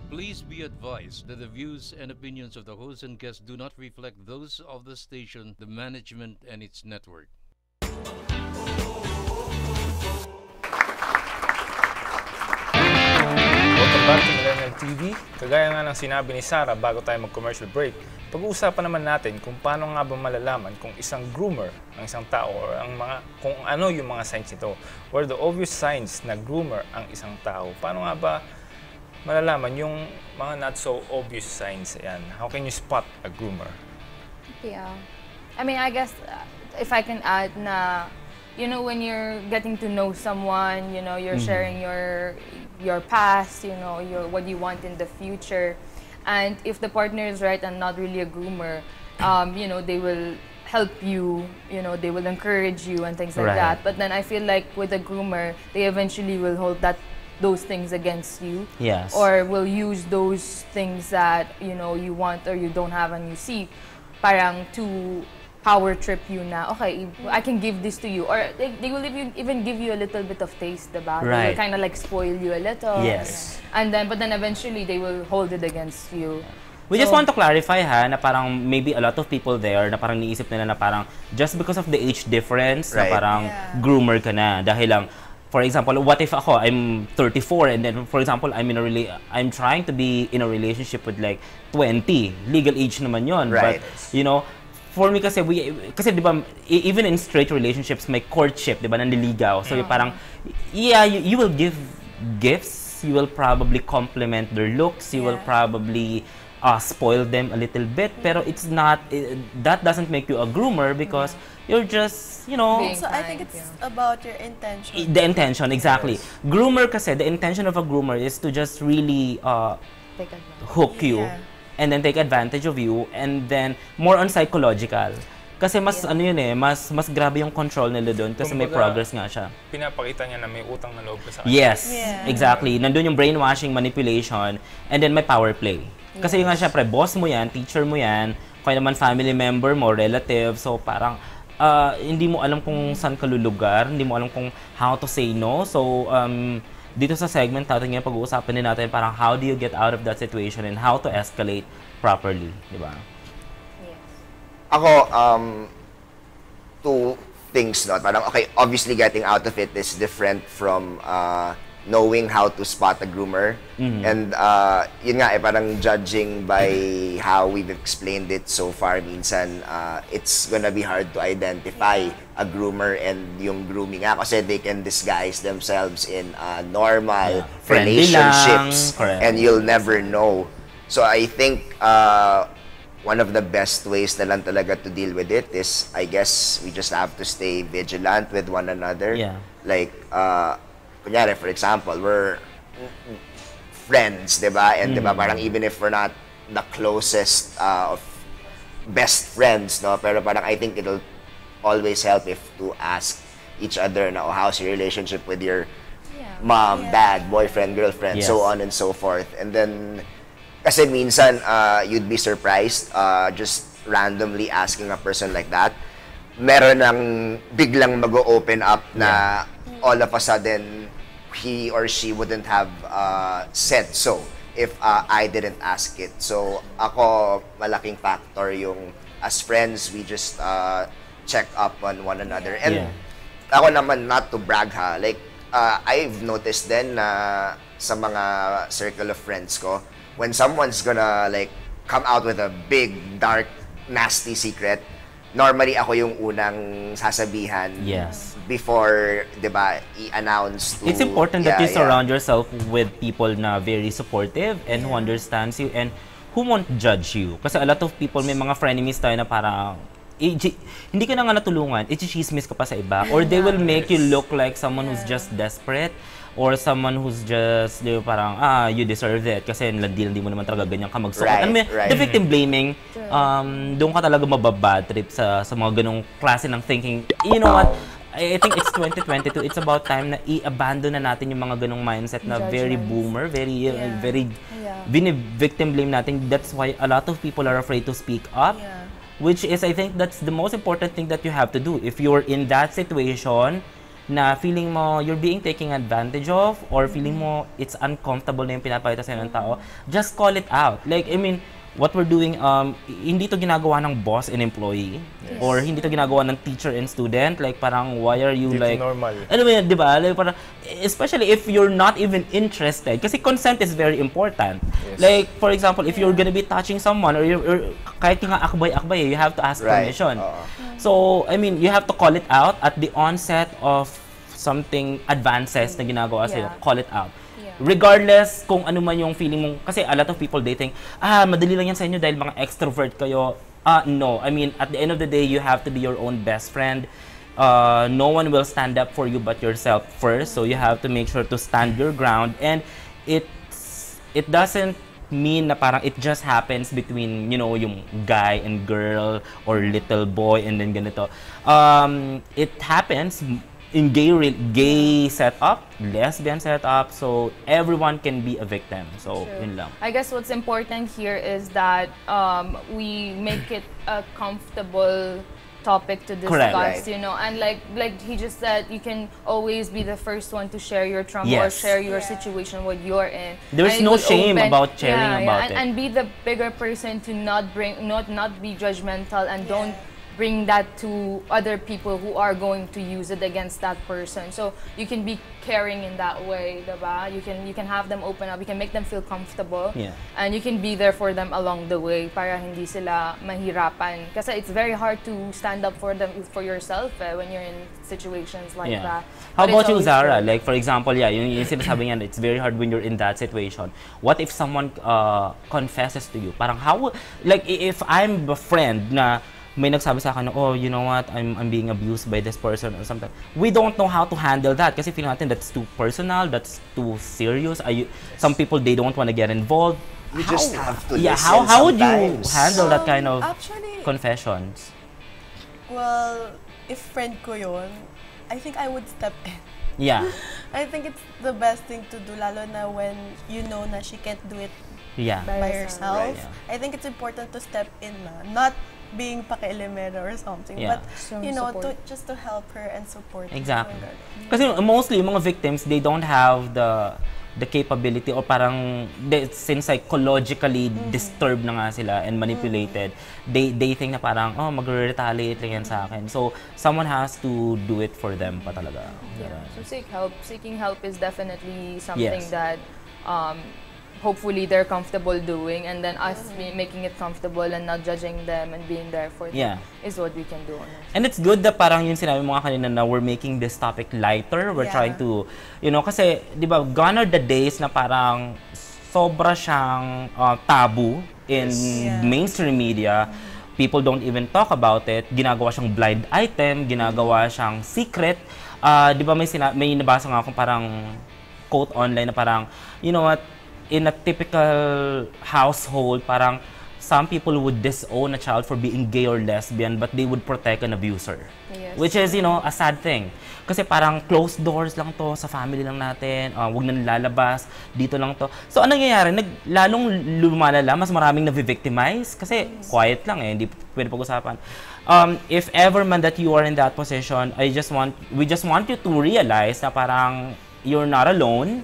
Please be advised that the views and opinions of the host and guests do not reflect those of the station, the management, and its network. Welcome back to Millenial TV. Kagaya nga ng sinabi ni Sarah bago tayo mag-commercial break, pag-uusapan naman natin kung paano nga ba malalaman kung isang groomer ang isang tao or kung ano yung mga signs nito. Or the obvious signs na groomer ang isang tao. Paano nga ba malalaman yung mga not so obvious signs? Ayan. How can you spot a groomer? Yeah. I mean, I guess if I can add na, you know, when you're getting to know someone, you know, you're sharing your past, you know, what you want in the future. And if the partner is right and not really a groomer, you know, they will help you, you know, they will encourage you and things like that. But then I feel like with a groomer, they eventually will hold those things against you. Yes. Or will use those things that, you know, you want or you don't have and you see, parang to power trip you na, okay, I can give this to you. Or they will even give you a little bit of taste, diba? They will kind of like spoil you a little. Yes. And then, but then eventually they will hold it against you. We just want to clarify na parang maybe a lot of people there na parang niisip nila na parang just because of the age difference na parang groomer ka na dahil lang, for example, what if ako, I'm 34 and then for example, I'm trying to be in a relationship with like 20. Legal age naman yon. But you know, for me kasi di ba, even in straight relationships may courtship, di ba, nanliligaw. So parang yeah, you will give gifts, you will probably compliment their looks, you will probably spoil them a little bit, pero it's not that doesn't make you a groomer because you're just, you know, so I think it's about your intention. The intention, exactly. Groomer kasi, the intention of a groomer is to just really hook you and then take advantage of you, and then more on psychological. Kasi mas ano yun mas grabe yung control nila doon kasi may progress nga siya. Pinapakita niya na may utang na loob ka sa kanya. Yes, exactly. Nandun yung brainwashing, manipulation, and then may power play. Kasi nga syempre, boss mo yan, teacher mo yan, kaya naman family member mo, relative, so parang hindi mo alam kung saan ka lulugar, hindi mo alam kung how to say no. So, dito sa segment natin ngayon, pag-uusapan din natin parang how do you get out of that situation and how to escalate properly, di ba? Yes. Ako, two things, no? Parang, okay, obviously getting out of it is different from knowing how to spot a groomer. And yun nga, parang judging by how we've explained it so far, minsan, it's gonna be hard to identify a groomer and yung grooming nga kasi they can disguise themselves in normal relationships and you'll never know. So I think one of the best ways na lang talaga to deal with it is, I guess, we just have to stay vigilant with one another. Like, kunyari, for example, we're friends, diba? And diba, parang even if we're not the closest of best friends, no? Pero parang I think it'll always help if to ask each other na, oh, how's your relationship with your mom, dad, boyfriend, girlfriend, so on and so forth. And then, kasi minsan, you'd be surprised just randomly asking a person like that. Meron ng biglang mag-open up na all of a sudden, he or she wouldn't have said so if I didn't ask it. So, ako, malaking factor yung, as friends, we just check up on one another. And ako naman, not to brag ha, like, I've noticed then na sa mga circle of friends ko, when someone's gonna like come out with a big, dark, nasty secret, normally ako yung unang sasabihan before, diba, i-announce to... It's important that you surround yourself with people na very supportive and who understands you and who won't judge you. Kasi a lot of people, may mga frenemies tayo na parang hindi ka na nga natulungan, i-chismis ka pa sa iba. Or they will make you look like someone who's just desperate or someone who's just, di ba, parang, you deserve it kasi hindi mo naman talaga ganyan ka magsuot. The victim blaming, doon ka talaga mababad trip sa mga ganong klase ng thinking. You know what? I think it's 2022. It's about time na i-abandon na natin yung mga ganong mindset na very boomer, very victim blame natin. That's why a lot of people are afraid to speak up. Which is, I think, that's the most important thing that you have to do. If you're in that situation, na feeling mo you're being taken advantage of or feeling mo it's uncomfortable na yung pinapakita sa'yo ng tao, just call it out. Like, I mean, what we're doing, hindi to ginagawa ng boss and employee or hindi to ginagawa ng teacher and student. Like, parang, why are you like... normal. Ano ba yun, di ba? Like, parang, especially if you're not even interested. Kasi consent is very important. Yes. Like, for example, if you're gonna be touching someone or kahit nga akbay-akbay, you have to ask permission. So, I mean, you have to call it out at the onset of something advances na ginagawa sa'yo. Call it out. Regardless kung ano man yung feeling mong, kasi a lot of people, they think, madali lang yan sa inyo dahil mga extrovert kayo. No. I mean, at the end of the day, you have to be your own best friend. No one will stand up for you but yourself first. So you have to make sure to stand your ground. And it doesn't mean na parang it just happens between, you know, yung guy and girl or little boy and then ganito. It happens in gay setup, lesbian setup, so everyone can be a victim. So, yun lang. I guess what's important here is that we make it a comfortable topic to discuss, Correct. you know, and like he just said, you can always be the first one to share your trauma or Yes. share your situation, what you're in. There's And it no will shame about sharing about it. And be the bigger person to not be judgmental and don't bring that to other people who are going to use it against that person. So you can be caring in that way, diba? You can have them open up, you can make them feel comfortable, and you can be there for them along the way para hindi sila mahirapan. Kasi it's very hard to stand up for them, for yourself when you're in situations like that. How But about it's you, always Zara? good. Like, for example, yung sinasabi niya, it's very hard when you're in that situation. What if someone confesses to you? Parang how, like, if I'm a friend na may nagsabi sa akin, oh, you know what, I'm being abused by this person or something. We don't know how to handle that kasi feeling natin that's too personal, that's too serious. Some people, they don't want to get involved. You just have to Yeah, listen how would you sometimes. handle that kind of Actually, confessions? well, if friend ko yun, I think I would step in. Yeah. I think it's the best thing to do, lalo na when you know na she can't do it Yeah. by herself. Right. I think it's important to step in na, not being pakialamera or something, Yeah. but you know, Support. just to help her and support Exactly. her. Kasi mostly, yung mga victims, they don't have the capability or parang since psychologically disturbed na nga sila and manipulated, they think na parang, oh, mag-retaliate lang yan sa akin. So, someone has to do it for them pa talaga. Yeah. So seeking help is definitely something Yes. that hopefully they're comfortable doing, and then us making it comfortable and not judging them and being there for them is what we can do on it. And it's good that parang yung sinabi mo nga kanina na we're making this topic lighter. We're trying to, you know, kasi, di ba, gone are the days na parang sobra siyang taboo in mainstream media. People don't even talk about it. Ginagawa siyang blind item, ginagawa siyang secret. Di ba may nabasa nga akong parang quote online na parang, you know what, in a typical household, parang some people would disown a child for being gay or lesbian, but they would protect an abuser. Yes. Which is, you know, a sad thing. Kasi parang closed doors lang to, sa family lang natin, wag na lalabas, dito lang to. So, anong nangyayari? Lalong lumalala, mas maraming na-victimize, kasi quiet lang hindi pwede pag-usapan. If ever man that you are in that position, we just want you to realize na parang you're not alone,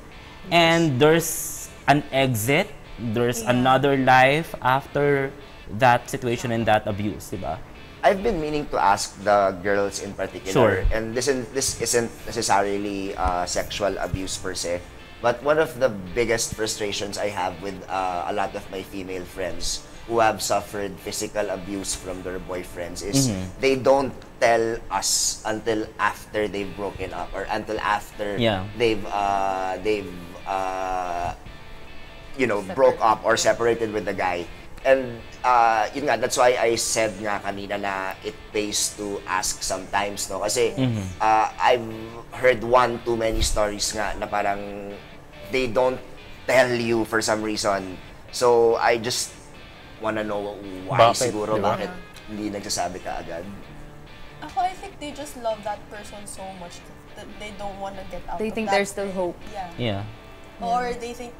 and there's an exit, there's another life after that situation and that abuse, diba? I've been meaning to ask the girls in particular, Sure. and this isn't necessarily sexual abuse per se, but one of the biggest frustrations I have with a lot of my female friends who have suffered physical abuse from their boyfriends is they don't tell us until after they've broken up or until after they've you know, broke up or separated with the guy. And yun nga, that's why I said nga kanina na it pays to ask sometimes, no? Kasi I've heard one too many stories nga na parang they don't tell you for some reason. So I just wanna know why siguro, bakit hindi nagsasabi ka agad. Ako, I think they just love that person so much that they don't want to get out They of think that there's still thing. hope. Yeah. Yeah. Or they think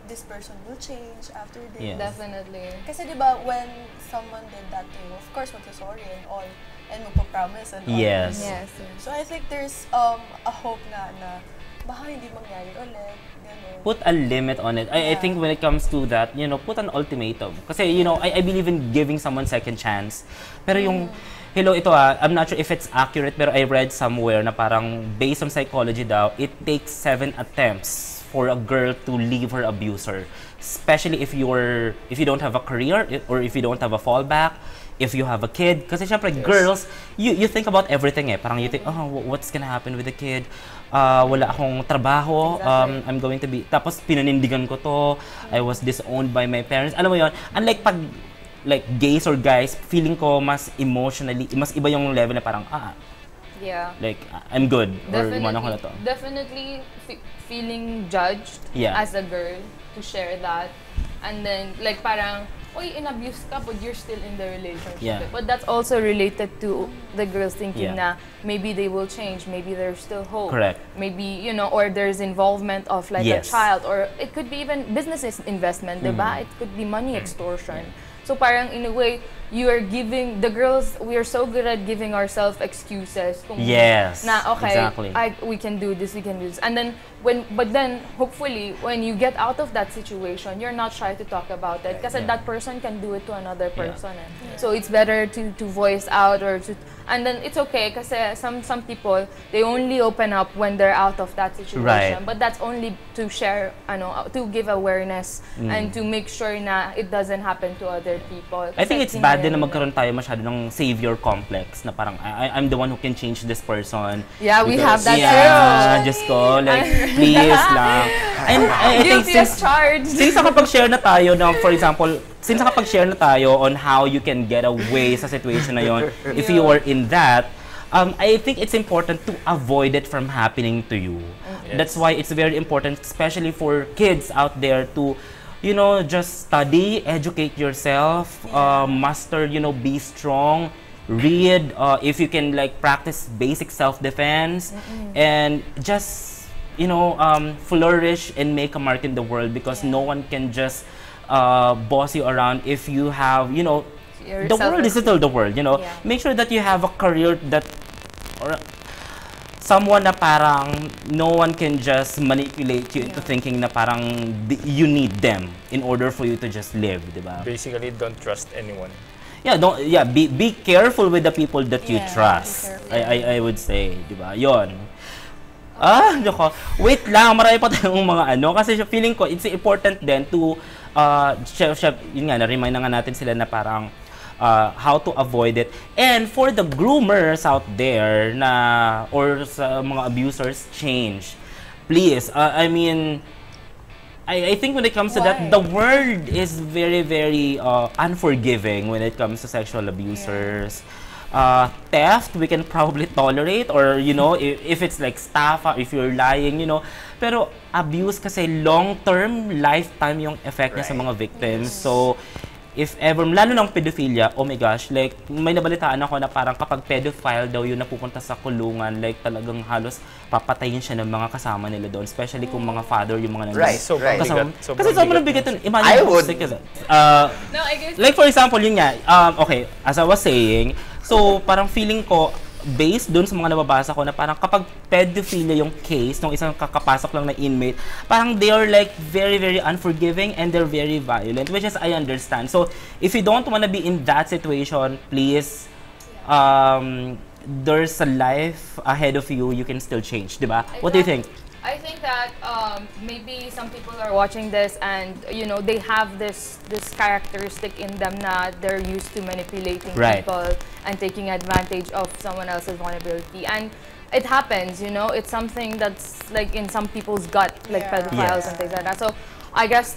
this person will change after this. Yes. Definitely. Kasi diba, when someone did that to you, of course, magsasorry and all, and magpa-promise and all. Yes. Yes. So I think there's a hope nga na baka hindi mangyari ulit. Ganun. Put a limit on it. I think when it comes to that, you know, put an ultimatum. Kasi, you know, I believe in giving someone second chance. Pero yung, hello, ito I'm not sure if it's accurate, pero I read somewhere na parang based on psychology daw, it takes 7 attempts for a girl to leave her abuser. Especially if you don't have a career or if you don't have a fallback, if you have a kid. Kasi syempre, girls, you think about everything eh. Parang you think, oh, what's gonna happen with the kid? Wala akong trabaho, I'm going to be, tapos pinanindigan ko to, I was disowned by my parents. Alam mo yon, unlike pag, like, gays or guys, feeling ko mas emotionally, mas iba yung level na parang, Yeah. like, I'm good, or iwanan ko na to. Definitely feeling judged as a girl to share that. And then, like, parang, oy, in-abuse ka, but you're still in the relationship. Yeah. But that's also related to the girls thinking Yeah. na maybe they will change, maybe there's still hope. Correct. Maybe, you know, or there's involvement of like a Yes. child, or it could be even business investment, diba? It could be money extortion. So parang in a way, you are giving, the girls, we are so good at giving ourselves excuses. Kung Yes, na, okay, exactly. we can do this, we can do this. And then, but then, hopefully, when you get out of that situation, you're not shy to talk about it. Because that person can do it to another person. So it's better to voice out, or to, and then it's okay, because some people, they only open up when they're out of that situation. Right. But that's only to share, to give awareness, and to make sure na it doesn't happen to other people. I think it's bad din na magkaroon tayo masyado ng savior complex na parang I'm the one who can change this person. Yeah, we have that yeah, just ko, like, please lang. And I think guilty as charged. since nakapag-share na tayo ng, for example, since nakapag-share na tayo on how you can get away sa situation na yon, if you are in that, I think it's important to avoid it from happening to you. That's why it's very important, especially for kids out there, to, you know, just study, educate yourself, master, you know, be strong, read, if you can, like, practice basic self-defense, and just, you know, flourish and make a mark in the world, because no one can just boss you around if you have, you know, the world is still the world, you know. Make sure that you have a career that, or someone na parang no one can just manipulate you into thinking na parang you need them in order for you to just live, diba? Basically, don't trust anyone. Yeah, be careful with the people that you trust. I would say, diba? Yon. Nako. Wait lang, marami pa tayong mga ano, kasi feeling ko it's important then to yun nga, na-remind na nga natin sila na parang how to avoid it. And for the groomers out there na, or sa mga abusers, change. Please, I mean, I think when it comes to that, the world is very, very unforgiving when it comes to sexual abusers. Theft, we can probably tolerate, or, you know, if it's like estafa, if you're lying, you know. Pero abuse kasi long-term, lifetime yung effect niya sa mga victims. So, if ever, lalo ng pedophilia, oh my gosh, like, may nabalitaan ako na parang kapag pedophile daw yun napupunta sa kulungan, like, talagang halos papatayin siya ng mga kasama nila doon, especially kung mga father yung mga Right, Sobrang right. bigat. Kasi sobrang bigat yun. Imagine, I would. No, I guess. like, for example, yun nga, okay, as I was saying, so, parang feeling ko, based dun sa mga nababasa ko, na parang kapag pedophilia yung case ng isang kakapasok lang na inmate, parang they are like very, very unforgiving and they're very violent, which is I understand. So, if you don't want to be in that situation, please, there's a life ahead of you, you can still change, diba? What do you think? I think that maybe some people are watching this and, you know, they have this characteristic in them na they're used to manipulating people and taking advantage of someone else's vulnerability. And it happens, you know, it's something that's like in some people's gut, like pedophiles and things like that. So I guess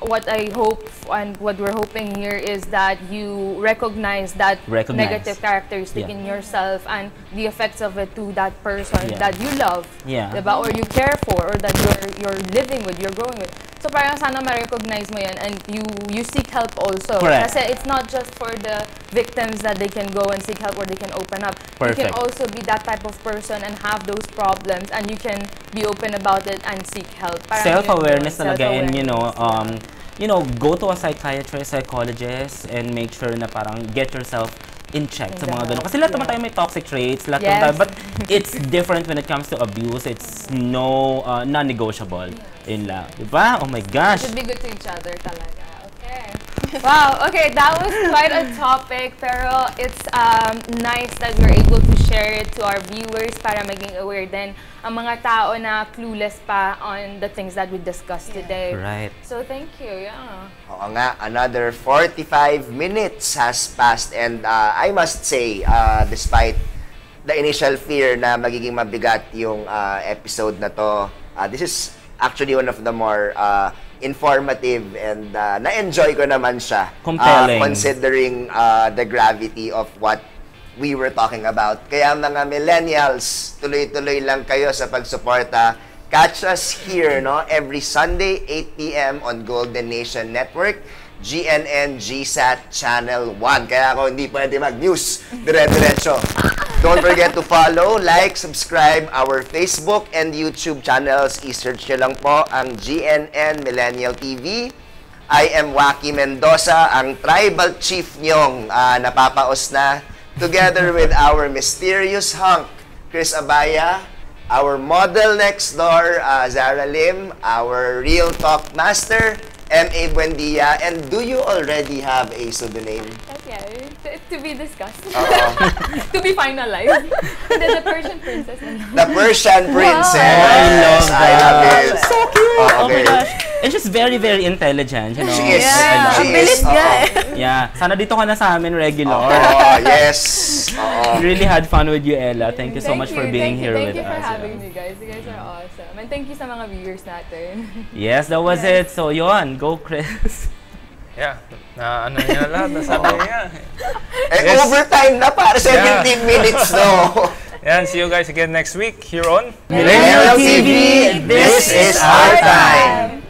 what I hope and what we're hoping here is that you recognize that negative characteristic in yourself and the effects of it to that person that you love, diba? Or you care for, or that you're living with, you're growing with. So parang sana ma-recognize mo yan and you seek help also. Correct. Kasi it's not just for the victims that they can go and seek help or they can open up. Perfect. You can also be that type of person and have those problems and you can be open about it and seek help. Parang Self-awareness talaga, and self-awareness, go to a psychiatrist, psychologist, and make sure na parang get yourself in check sa mga ganun. Kasi lahat naman tayo may toxic traits, lahat naman tayo, but it's different when it comes to abuse. It's non-negotiable. Yun lang. Diba? Oh my gosh. should be good to each other talaga. Okay. Wow, okay, that was quite a topic, pero it's nice that we're able to share it to our viewers para maging aware din ang mga tao na clueless pa on the things that we discussed today. Right. So thank you, yeah. Oo nga, another 45 minutes has passed and I must say, despite the initial fear na magiging mabigat yung episode na to, this is actually one of the more informative and na-enjoy ko naman siya. Compelling. Considering the gravity of what we were talking about. Kaya mga millennials, tuloy-tuloy lang kayo sa pagsuporta. Catch us here, no, every Sunday, 8 p.m. on Golden Nation Network, GNN GSAT Channel 1. Kaya ako hindi pwede mag-news. Dire-diretso. Don't forget to follow, like, subscribe our Facebook and YouTube channels. I-search nyo lang po ang GNN Millennial TV. I am Waki Mendoza, ang tribal chief nyong napapaos na. Together with our mysterious hunk, Chris Abaya, our model next door, Zara Lim, our real talk master, M.A. Buendia, and do you already have a pseudonym? Okay, to be discussed. Uh-oh. To be finalized. The Persian princess. The Persian princess. I love that. I love it. So cute. Oh, Oh my okay. gosh. And she's very, very intelligent, you know. She is. Yeah, She bilis is. nga Yeah. Sana dito ka na sa amin regular. Oh, yes. Oo. Really had fun with you, Ella. Thank you so much for being here thank with you for us. having me, guys. You guys are awesome. And thank you sa mga viewers natin. Yes, that was it. So, yun. Go, Chris. Yeah, na ano niya lahat, nasabi niya. Eh, overtime na para 17 minutes, no? Yan, see you guys again next week here on Millennial TV, this is our time.